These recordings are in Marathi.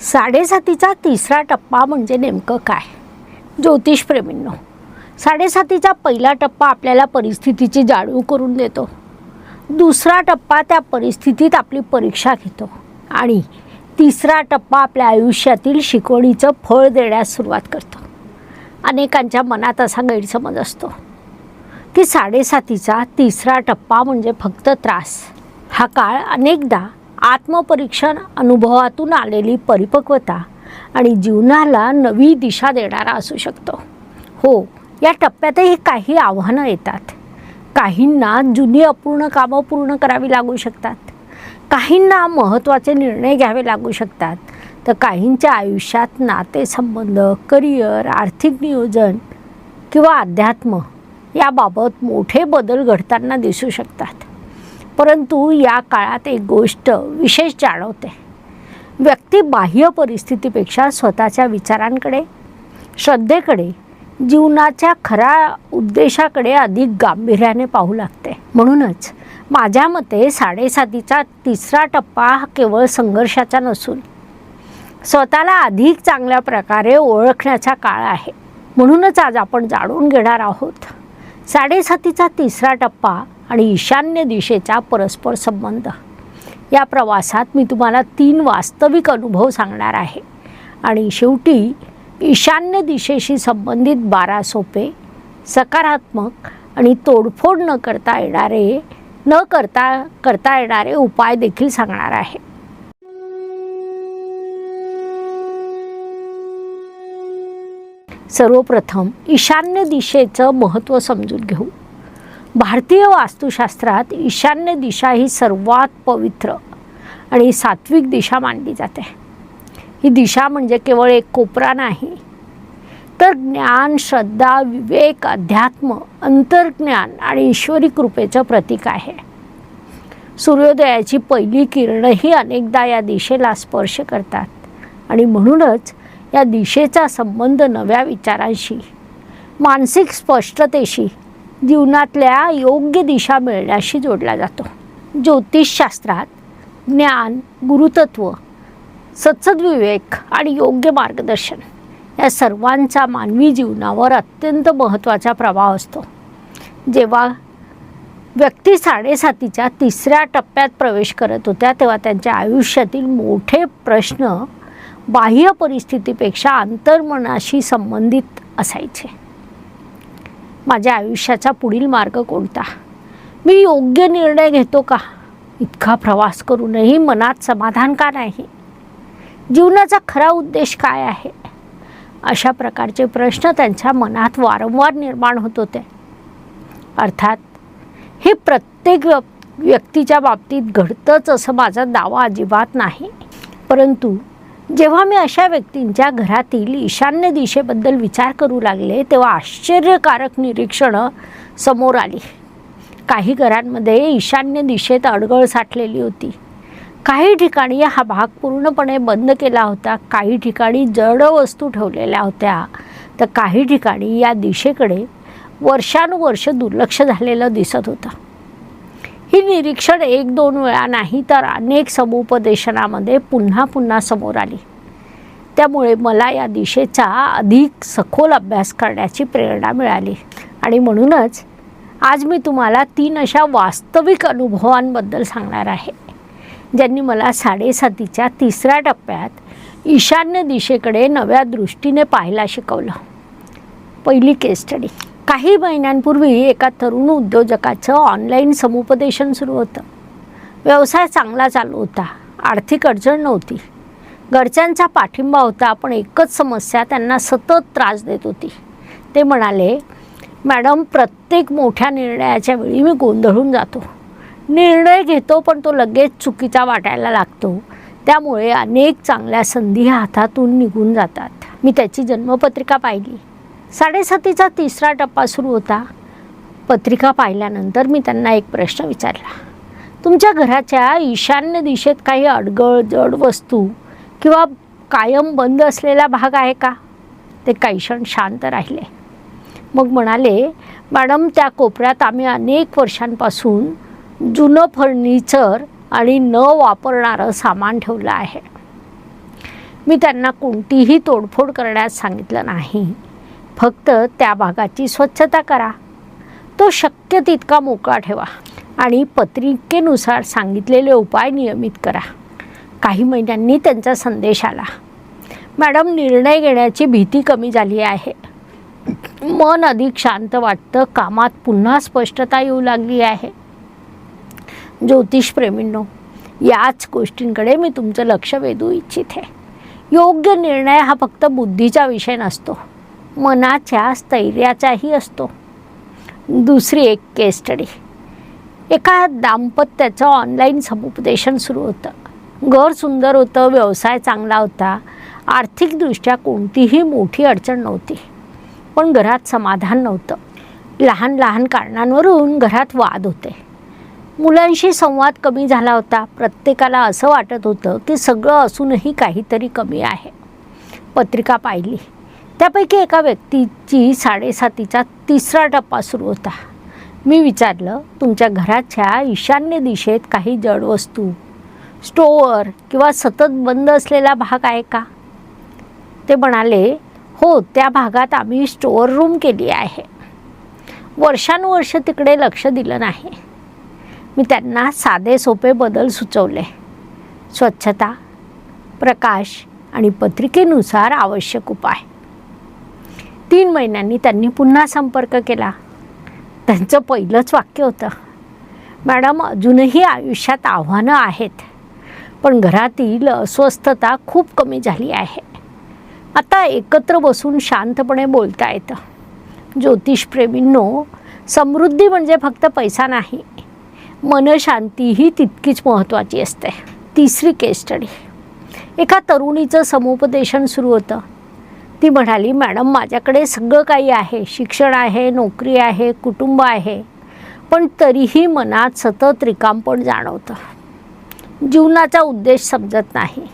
साडेसातीचा तिसरा टप्पा म्हणजे नेमकं काय? ज्योतिषप्रेमींनो, साडेसातीचा पहिला टप्पा आपल्याला परिस्थितीची जाणीव करून देतो. दुसरा टप्पा त्या परिस्थितीत आपली परीक्षा घेतो आणि तिसरा टप्पा आपल्या आयुष्यातील शिकवणीचं फळ देण्यास सुरुवात करतो. अनेकांच्या मनात असा गैरसमज असतो की साडेसातीचा तिसरा टप्पा म्हणजे फक्त त्रास. हा काळ अनेकदा आत्मपरीक्षण, अनुभवातून आलेली परिपक्वता आणि जीवनाला नवी दिशा देणारा असू शकतो. हो, या टप्प्यातही काही आव्हानं येतात. काहींना जुनी अपूर्ण कामं पूर्ण करावी लागू शकतात, काहींना महत्त्वाचे निर्णय घ्यावे लागू शकतात, तर काहींच्या आयुष्यात नातेसंबंध, करिअर, आर्थिक नियोजन किंवा अध्यात्म याबाबत मोठे बदल घडताना दिसू शकतात. परंतु या काळात एक गोष्ट विशेष जाणवते. व्यक्ती बाह्य परिस्थितीपेक्षा स्वतःच्या विचारांकडे, श्रद्धेकडे, जीवनाच्या खऱ्या उद्देशाकडे अधिक गांभीर्याने पाहू लागते. म्हणूनच माझ्या मते साडेसातीचा तिसरा टप्पा हा केवळ संघर्षाचा नसून स्वतःला अधिक चांगल्या प्रकारे ओळखण्याचा काळ आहे. म्हणूनच आज आपण जाणून घेणार आहोत साडेसातीचा तिसरा टप्पा आणि ईशान्य दिशेचा परस्पर संबंध. या प्रवासात मी तुम्हाला 3 वास्तविक अनुभव सांगणार आहे आणि शेवटी ईशान्य दिशेशी संबंधित 12 सोपे, सकारात्मक आणि तोडफोड न करता येणारे उपाय देखील सांगणार आहे. सर्वप्रथम ईशान्य दिशेचं महत्त्व समजून घेऊ. भारतीय वास्तुशास्त्रात ईशान्य दिशा ही सर्वात पवित्र आणि सात्विक दिशा मानली जाते. ही दिशा म्हणजे केवळ एक कोपरा नाही, तर ज्ञान, श्रद्धा, विवेक, अध्यात्म, अंतर्ज्ञान आणि ईश्वरी कृपेचं प्रतीक आहे. सूर्योदयाची पहिली किरणंही अनेकदा या दिशेला स्पर्श करतात आणि म्हणूनच या दिशेचा संबंध नव्या विचारांशी, मानसिक स्पष्टतेशी, जीवनातल्या योग्य दिशा मिळण्याशी जोडला जातो. ज्योतिषशास्त्रात ज्ञान, गुरुतत्व, सत्सद्विवेक आणि योग्य मार्गदर्शन या सर्वांचा मानवी जीवनावर अत्यंत महत्त्वाचा प्रभाव असतो. जेव्हा व्यक्ती साडेसातीच्या तिसऱ्या टप्प्यात प्रवेश करत होत्या तेव्हा त्यांच्या आयुष्यातील मोठे प्रश्न बाह्य परिस्थितीपेक्षा अंतर्मनाशी संबंधित असायचे. माझ्या आयुष्याचा पुढील मार्ग कोणता? मी योग्य निर्णय घेतो का? इतका प्रवास करूनही मनात समाधान का नाही? जीवनाचा खरा उद्देश काय आहे? अशा प्रकारचे प्रश्न त्यांच्या मनात वारंवार निर्माण होत होते. अर्थात हे प्रत्येक व्यक्तीच्या बाबतीत घडतंच असं माझा दावा अजिबात नाही. परंतु जेव्हा मी अशा व्यक्तींच्या घरातील ईशान्य दिशेबद्दल विचार करू लागले तेव्हा आश्चर्यकारक निरीक्षणं समोर आली. काही घरांमध्ये ईशान्य दिशेत अडगळ साठलेली होती. काही ठिकाणी हा भाग पूर्णपणे बंद केला होता. काही ठिकाणी जड वस्तू ठेवलेल्या होत्या, तर काही ठिकाणी या दिशेकडे वर्षानुवर्ष दुर्लक्ष झालेलं दिसत होतं. ही निरीक्षण 1-2 वेळा नाही तर अनेक समुपदेशनामध्ये पुन्हा पुन्हा समोर आली. त्यामुळे मला या दिशेचा अधिक सखोल अभ्यास करण्याची प्रेरणा मिळाली आणि म्हणूनच आज मी तुम्हाला 3 अशा वास्तविक अनुभवांबद्दल सांगणार आहे ज्यांनी मला साडेसातीच्या तिसऱ्या टप्प्यात ईशान्य दिशेकडे नव्या दृष्टीने पाहायला शिकवलं. पहिली केस स्टडी. काही महिन्यांपूर्वी एका तरुण उद्योजकाचं ऑनलाईन समुपदेशन सुरू होतं. व्यवसाय चांगला चालू होता, आर्थिक अडचण नव्हती, घरच्यांचा पाठिंबा होता, पण एकच समस्या त्यांना सतत त्रास देत होती. ते म्हणाले, मॅडम, प्रत्येक मोठ्या निर्णयाच्या वेळी मी गोंधळून जातो. निर्णय घेतो पण तो लगेच चुकीचा वाटायला लागतो. त्यामुळे अनेक चांगल्या संधी हातातून निघून जातात. मी त्याची जन्मपत्रिका पाहिली. साडेसातीचा तिसरा टप्पा सुरू होता. पत्रिका पाहिल्यानंतर मी त्यांना एक प्रश्न विचारला. तुमच्या घराच्या ईशान्य दिशेत काही अडगळ, जड वस्तू किंवा कायम बंद असलेला भाग आहे का? ते काही क्षण शांत राहिले. मग म्हणाले, मॅडम, त्या कोपऱ्यात आम्ही अनेक वर्षांपासून जुनं फर्निचर आणि न वापरणारं सामान ठेवलं आहे. मी त्यांना कोणतीही तोडफोड करण्यास सांगितलं नाही, फक्त त्या भागाची स्वच्छता करा, तो शक्य तितका मोकळा ठेवा आणि पत्रिकेनुसार सांगितलेले उपाय नियमित करा. काही महिन्यांनी त्यांचा संदेश आला, मॅडम निर्णय घेण्याची भीती कमी झाली आहे, मन अधिक शांत वाटतं, कामात पुन्हा स्पष्टता येऊ लागली आहे. ज्योतिषप्रेमींनो, याच गोष्टींकडे मी तुमचं लक्ष वेधू इच्छिते. योग्य निर्णय हा फक्त बुद्धीचा विषय नसतो, मनाच्या स्थैर्याचाही असतो. दुसरी एक केस स्टडी. एका दाम्पत्याचं ऑनलाईन समुपदेशन सुरू होतं. घर सुंदर होतं, व्यवसाय चांगला होता, आर्थिकदृष्ट्या कोणतीही मोठी अडचण नव्हती, पण घरात समाधान नव्हतं. लहान लहान कारणांवरून घरात वाद होते. मुलांशी संवाद कमी झाला होता. प्रत्येकाला असं वाटत होतं की सगळं असूनही काहीतरी कमी आहे. पत्रिका पाहिली. त्यापैकी एका व्यक्तीची 7:30चा तिसरा टप्पा सुरू होता. मी विचारलं, तुमच्या घराच्या ईशान्य दिशेत काही जड वस्तू, स्टोअर किंवा सतत बंद असलेला भाग आहे का? ते म्हणाले, हो, त्या भागात आम्ही स्टोअर रूम केली आहे. वर्षानुवर्ष तिकडे लक्ष दिलं नाही. मी त्यांना साधे सोपे बदल सुचवले. स्वच्छता, प्रकाश आणि पत्रिकेनुसार आवश्यक उपाय. 3 महिन्यांनी त्यांनी पुन्हा संपर्क केला. त्यांचं पहिलंच वाक्य होतं, मॅडम, अजूनही आयुष्यात आव्हानं आहेत, पण घरातील अस्वस्थता खूप कमी झाली आहे. आता एकत्र बसून शांतपणे बोलता येतं. ज्योतिषप्रेमींनो, समृद्धी म्हणजे फक्त पैसा नाही, मनशांतीही तितकीच महत्त्वाची असते. तिसरी केस स्टडी. एका तरुणीचं समुपदेशन सुरू होतं. ती म्हणाली, मॅडम, माझ्याकडे सगळं काही आहे, शिक्षण आहे, नोकरी आहे, कुटुंब आहे, पण तरीही मनात सतत रिकामपण जाणवतं. जीवनाचा उद्देश समजत नाही.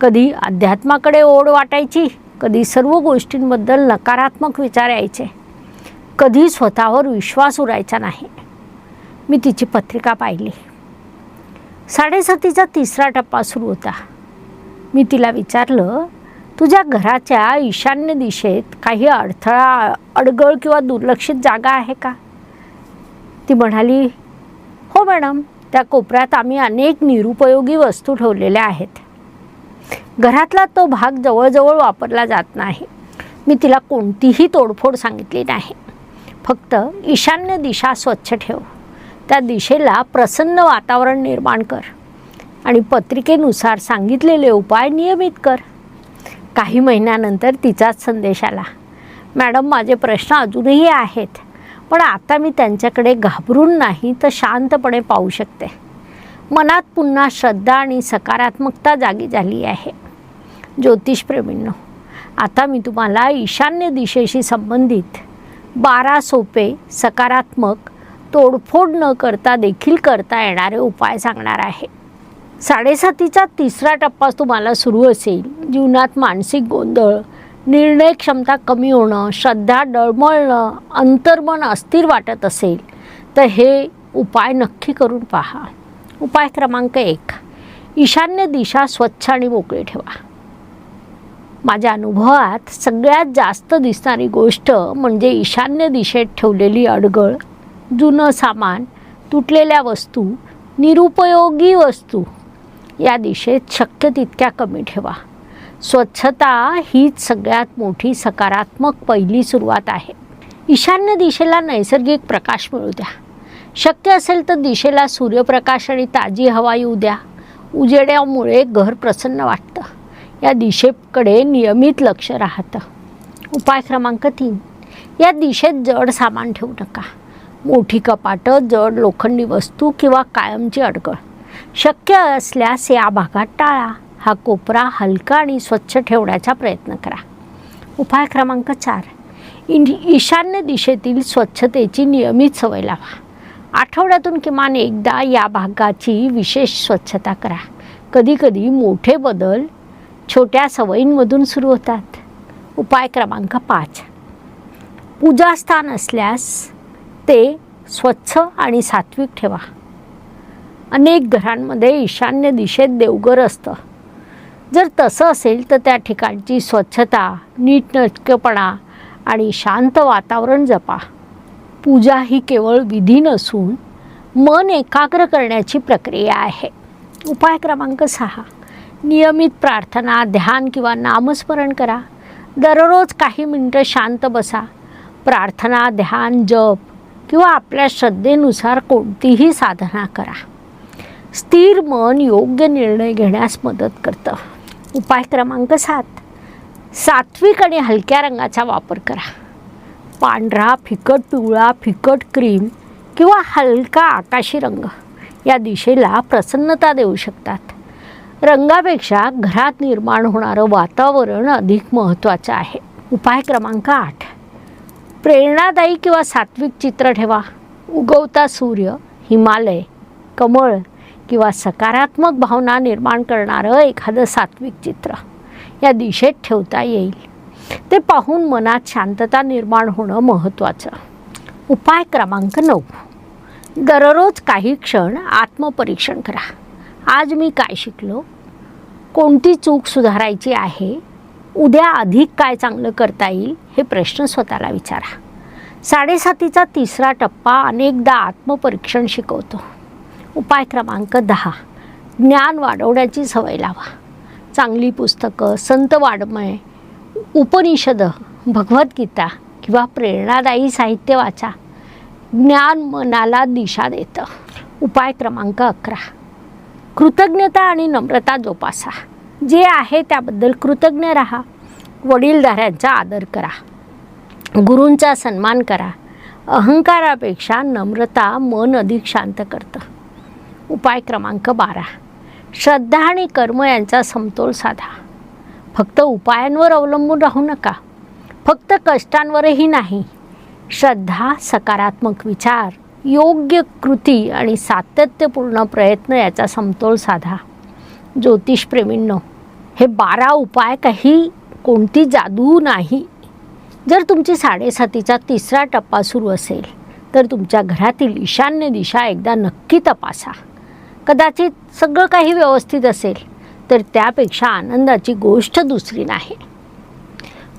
कधी अध्यात्माकडे ओढ वाटायची, कधी सर्व गोष्टींबद्दल नकारात्मक विचार यायचे, कधी स्वतःवर विश्वास उरायचा नाही. मी तिची पत्रिका पाहिली. 7:30चा तिसरा टप्पा सुरू होता. मी तिला विचारलं, तुझ्या घराच्या ईशान्य दिशेत काही अडथळा, अडगळ किंवा दुर्लक्षित जागा आहे का? ती म्हणाली, हो मॅडम, त्या कोपऱ्यात आम्ही अनेक निरुपयोगी वस्तू ठेवलेल्या आहेत. घरातला तो भाग जवळजवळ वापरला जात नाही. मी तिला कोणतीही तोडफोड सांगितली नाही, फक्त ईशान्य दिशा स्वच्छ ठेव, त्या दिशेला प्रसन्न वातावरण निर्माण कर आणि पत्रिकेनुसार सांगितलेले उपाय नियमित कर. काही महिन्यानंतर तिचाच संदेश आला, मॅडम, माझे प्रश्न अजूनही आहेत, पण आता मी त्यांच्याकडे घाबरून नाही तर शांतपणे पाहू शकते. मनात पुन्हा श्रद्धा आणि सकारात्मकता जागी झाली आहे. ज्योतिषप्रेमींनो, आता मी तुम्हाला ईशान्य दिशेशी संबंधित 12 सोपे, सकारात्मक, तोडफोड न करता देखील करता येणारे उपाय सांगणार आहे. 7:30चा तिसरा टप्पा तुम्हाला सुरू असेल, जीवनात मानसिक गोंधळ, निर्णय क्षमता कमी होणं, श्रद्धा डळमळणं, अंतर्मन अस्थिर वाटत असेल तर हे उपाय नक्की करून पहा. उपाय क्रमांक 1, ईशान्य दिशा स्वच्छ आणि मोकळी ठेवा. माझ्या अनुभवात सगळ्यात जास्त दिसणारी गोष्ट म्हणजे ईशान्य दिशेत ठेवलेली अडगळ, जुनं सामान, तुटलेल्या वस्तू, निरुपयोगी वस्तू. या दिशेत शक्य तितक्या कमी ठेवा. स्वच्छता हीच सगळ्यात मोठी सकारात्मक पहिली सुरुवात आहे. ईशान्य दिशेला नैसर्गिक प्रकाश मिळू द्या. शक्य असेल तर दिशेला सूर्यप्रकाश आणि ताजी हवा येऊ द्या. उजेड्यामुळे घर प्रसन्न वाटतं. या दिशेकडे नियमित लक्ष राहतं. उपाय क्रमांक 3, या दिशेत जड सामान ठेवू नका. मोठी कपाटं, जड लोखंडी वस्तू किंवा कायमची अडगळ शक्य असल्यास या भागात टाळा. हा कोपरा हलका आणि स्वच्छ ठेवण्याचा प्रयत्न करा. उपाय क्रमांक 4, ईशान्य दिशेतील स्वच्छतेची नियमित सवय लावा. आठवड्यातून किमान एकदा या भागाची विशेष स्वच्छता करा. कधीकधी मोठे बदल छोट्या सवयींमधून सुरू होतात. उपाय क्रमांक 5, पूजास्थान असल्यास ते स्वच्छ आणि सात्विक ठेवा. अनेक घरांमध्ये ईशान्य दिशेत देवघर असतं. जर तसं असेल तर त्या ठिकाणची स्वच्छता, नीटनेटकेपणा आणि शांत वातावरण जपा. पूजा ही केवळ विधी नसून मन एकाग्र करण्याची प्रक्रिया आहे. उपाय क्रमांक 6, नियमित प्रार्थना, ध्यान किंवा नामस्मरण करा. दररोज काही मिनिटं शांत बसा. प्रार्थना, ध्यान, जप किंवा आपल्या श्रद्धेनुसार कोणतीही साधना करा. स्थिर मन योग्य निर्णय घेण्यास मदत करतं. उपाय क्रमांक 7, सात्विक आणि हलक्या रंगाचा वापर करा. पांढरा, फिकट पिवळा, फिकट क्रीम किंवा हलका आकाशी रंग या दिशेला प्रसन्नता देऊ शकतात. रंगापेक्षा घरात निर्माण होणारं वातावरण अधिक महत्त्वाचं आहे. उपाय क्रमांक 8, प्रेरणादायी किंवा सात्विक चित्र ठेवा. उगवता सूर्य, हिमालय, कमळ किंवा सकारात्मक भावना निर्माण करणारं एखादं सात्विक चित्र या दिशेत ठेवता येईल. ते पाहून मनात शांतता निर्माण होणं महत्त्वाचं. उपाय क्रमांक 9, दररोज काही क्षण आत्मपरीक्षण करा. आज मी काय शिकलो? कोणती चूक सुधारायची आहे? उद्या अधिक काय चांगलं करता येईल? हे प्रश्न स्वतःला विचारा. 7.5चा तिसरा टप्पा अनेकदा आत्मपरीक्षण शिकवतो. उपाय क्रमांक 10, ज्ञान वाढवण्याची सवय लावा. चांगली पुस्तकं, संत वाङ्मय, उपनिषद, भगवद्गीता किंवा प्रेरणादायी साहित्य वाचा. ज्ञान मनाला दिशा देतं. उपाय क्रमांक 11, कृतज्ञता आणि नम्रता जोपासा. जे आहे त्याबद्दल कृतज्ञ राहा. वडीलधाऱ्यांचा आदर करा. गुरूंचा सन्मान करा. अहंकारापेक्षा नम्रता मन अधिक शांत करतं. उपाय क्रमांक 12, श्रद्धा आणि कर्म यांचा समतोल साधा. फक्त उपायांवर अवलंबून राहू नका. फक्त कष्टांवरही नाही. श्रद्धा, सकारात्मक विचार, योग्य कृती आणि सातत्यपूर्ण प्रयत्न याचा समतोल साधा. ज्योतिषप्रेमींनो, हे 12 उपाय काही कोणती जादू नाही. जर तुमची 7.5चा तिसरा टप्पा सुरू असेल तर तुमच्या घरातील ईशान्य दिशा एकदा नक्की तपासा. कदाचित सगळं काही व्यवस्थित असेल तर त्यापेक्षा आनंदाची गोष्ट दुसरी नाही.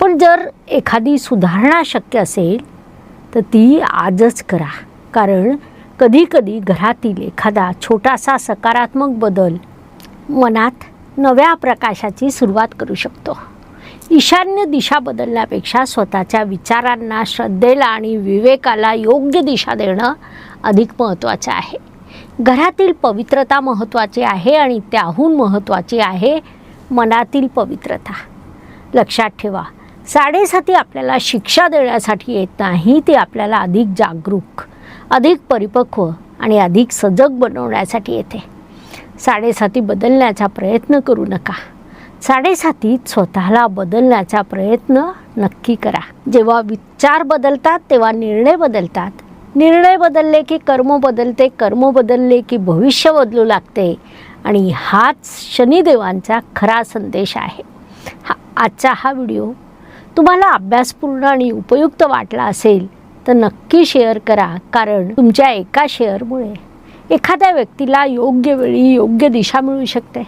पण जर एखादी सुधारणा शक्य असेल तर ती आजच करा. कारण कधीकधी घरातील एखादा छोटासा सकारात्मक बदल मनात नव्या प्रकाशाची सुरुवात करू शकतो. ईशान्य दिशा बदलण्यापेक्षा स्वतःच्या विचारांना, श्रद्धेला आणि विवेकाला योग्य दिशा देणं अधिक महत्त्वाचं आहे. घरातील पवित्रता महत्त्वाची आहे आणि त्याहून महत्त्वाची आहे मनातील पवित्रता. लक्षात ठेवा, 7.5 आपल्याला शिक्षा देण्यासाठी येत नाही. ती आपल्याला अधिक जागरूक, अधिक परिपक्व आणि अधिक सजग बनवण्यासाठी येते. 7.5 बदलण्याचा प्रयत्न करू नका. 7.5 स्वतःला बदलण्याचा प्रयत्न नक्की करा. जेव्हा विचार बदलतात तेव्हा निर्णय बदलतात. निर्णय बदलले की कर्म बदलते. कर्म बदलले की भविष्य बदलू लागते. आणि हाच शनिदेवांचा खरा संदेश आहे. आजचा हा व्हिडिओ तुम्हाला अभ्यासपूर्ण आणि उपयुक्त वाटला असेल तर नक्की शेअर करा. कारण तुमच्या एका शेअरमुळे एखाद्या व्यक्तीला योग्य वेळी योग्य दिशा मिळू शकते.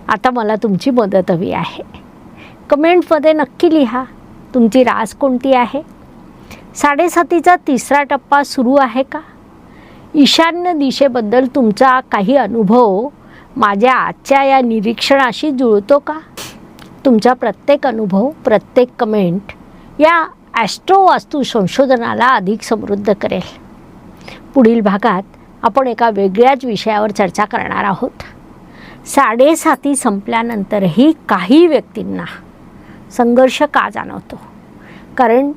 आता मला तुमची मदत हवी आहे. कमेंटमध्ये नक्की लिहा तुमची रास कोणती आहे. 7.5चा तिसरा टप्पा सुरू आहे का? ईशान्य दिशेबद्दल तुमचा काही अनुभव माझ्या आजच्या या निरीक्षणाशी जुळतो का? तुमचा प्रत्येक अनुभव, प्रत्येक कमेंट या ॲस्ट्रो वास्तू संशोधनाला अधिक समृद्ध करेल. पुढील भागात आपण एका वेगळ्याच विषयावर चर्चा करणार आहोत. 7.5 संपल्यानंतरही काही व्यक्तींना संघर्ष का जाणवतो? कारण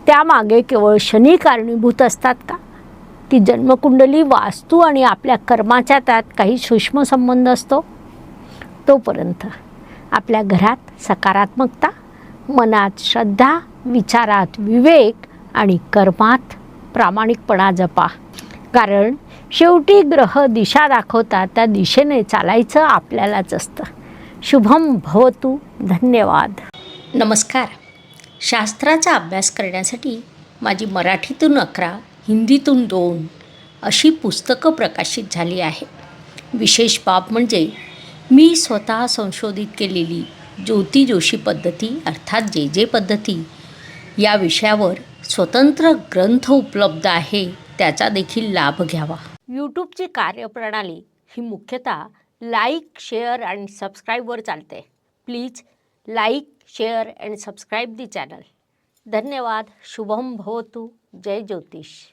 त्यामागे केवळ शनी कारणीभूत असतात का? की जन्मकुंडली, वास्तू आणि आपल्या कर्माच्या त्यात काही सूक्ष्म संबंध असतो? तोपर्यंत आपल्या घरात सकारात्मकता, मनात श्रद्धा, विचारात विवेक आणि कर्मात प्रामाणिकपणा जपा. कारण शेवटी ग्रह दिशा दाखवतात, त्या दिशेने चालायचं आपल्यालाच असतं. शुभम भवतु. धन्यवाद. नमस्कार. शास्त्राचा अभ्यास करण्यासाठी माझी मराठीतून 11, हिंदीतून 2 अशी पुस्तकं प्रकाशित झाली आहे. विशेष बाब म्हणजे मी स्वतः संशोधित केलेली ज्योती जोशी पद्धती अर्थात जे जे पद्धती या विषयावर स्वतंत्र ग्रंथ उपलब्ध आहे, त्याचा देखील लाभ घ्यावा. यूट्यूबची कार्यप्रणाली ही मुख्यतः लाईक, शेअर आणि सबस्क्राईबवर चालते. Please like, share and subscribe the channel. धन्यवाद. शुभम भवतु. जय ज्योतिष.